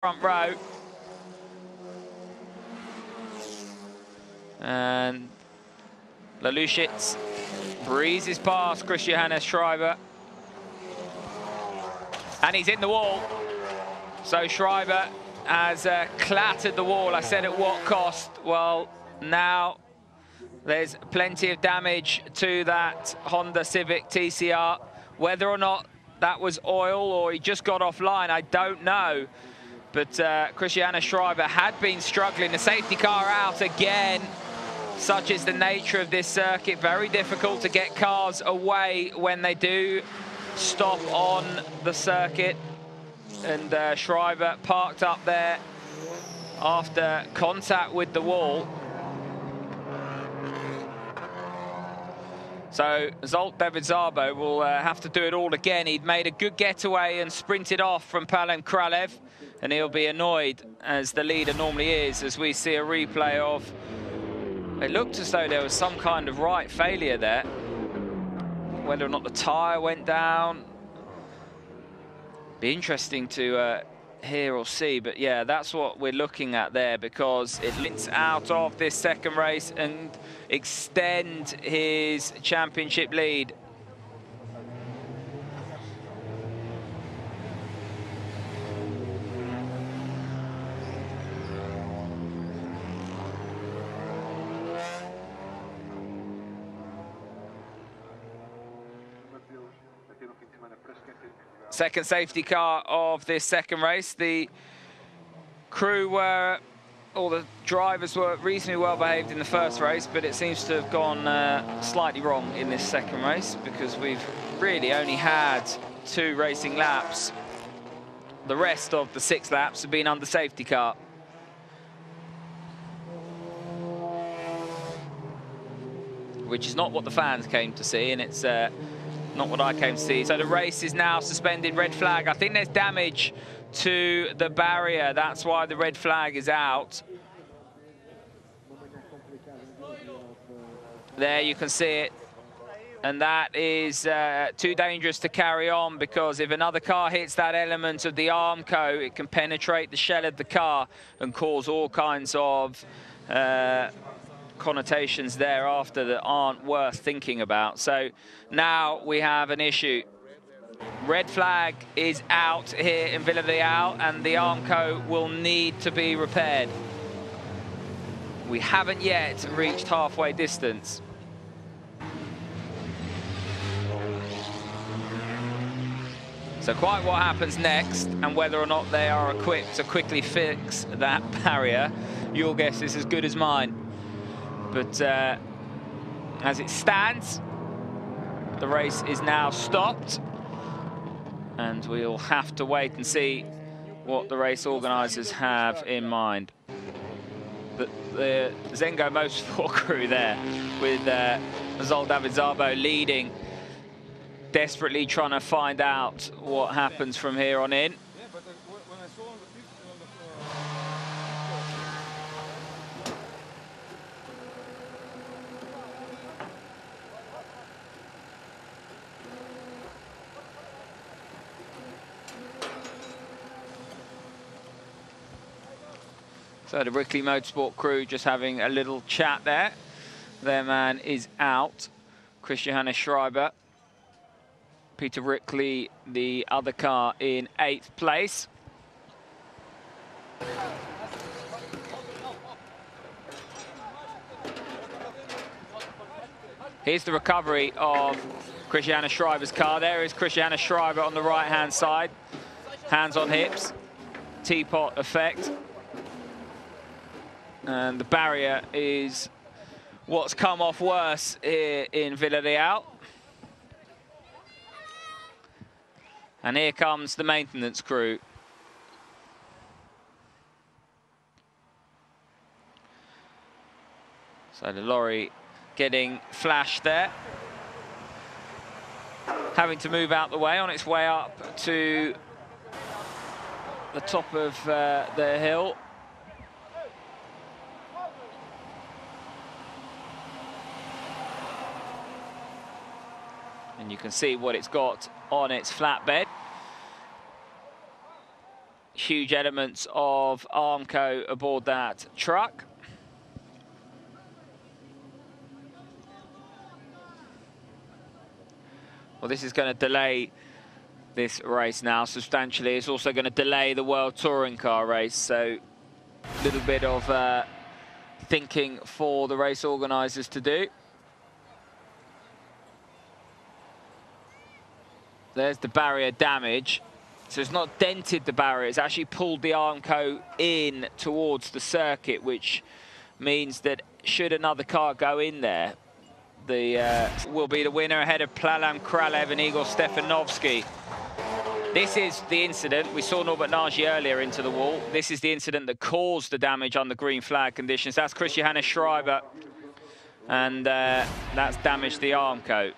front row. And Lelushitz breezes past Christjohannes Schreiber. And he's in the wall. So Schreiber has clattered the wall. I said at what cost? Well, now there's plenty of damage to that Honda Civic TCR. Whether or not that was oil or he just got offline, I don't know. But Christjohannes Schreiber had been struggling. The safety car out again. Such is the nature of this circuit. Very difficult to get cars away when they do stop on the circuit. And Schreiber parked up there after contact with the wall. So Zsolt David Szabo will have to do it all again. He'd made a good getaway and sprinted off from Palem Kralev, and he'll be annoyed, as the leader normally is, as we see a replay of. It looked as though there was some kind of right failure there. Whether or not the tyre went down, be interesting to hear or see. But yeah, that's what we're looking at there, because it links out of this second race and extend his championship lead. Second safety car of this second race. The crew were, or the drivers were reasonably well behaved in the first race, but it seems to have gone slightly wrong in this second race, because we've really only had 2 racing laps. The rest of the 6 laps have been under safety car. Which is not what the fans came to see, and it's not what I came to see. So the race is now suspended. Red flag. I think there's damage to the barrier. That's why the red flag is out. There you can see it. And that is too dangerous to carry on, because if another car hits that element of the Armco, it can penetrate the shell of the car and cause all kinds of connotations thereafter that aren't worth thinking about. So now we have an issue. Red flag is out here in Villarreal, and the Armco will need to be repaired. We haven't yet reached halfway distance. So quite what happens next, and whether or not they are equipped to quickly fix that barrier, your guess is as good as mine. But as it stands, the race is now stopped, and we'll have to wait and see what the race organisers have in mind. But the Zengo Motorsport crew there, with Zsolt David Szabo leading, desperately trying to find out what happens from here on in. So the Rickley Motorsport crew just having a little chat there. Their man is out, Christjohannes Schreiber. Peter Rickley, the other car, in 8th place. Here's the recovery of Christjohannes Schreiber's car. There is Christjohannes Schreiber on the right-hand side. Hands on hips, teapot effect. And the barrier is what's come off worse here in Villarreal. And here comes the maintenance crew. So the lorry getting flashed there. Having to move out the way on its way up to the top of the hill. And you can see what it's got on its flatbed. huge elements of Armco aboard that truck. Well, this is going to delay this race now substantially. It's also going to delay the World Touring Car race, so a little bit of thinking for the race organisers to do. There's the barrier damage. So it's not dented the barrier, it's actually pulled the Armco in towards the circuit, which means that should another car go in there, will be the winner ahead of Plalam Kralev and Igor Stefanovsky. This is the incident. We saw Norbert Nagy earlier into the wall. This is the incident that caused the damage under green flag conditions. That's Christjohannes Schreiber, and that's damaged the Armco.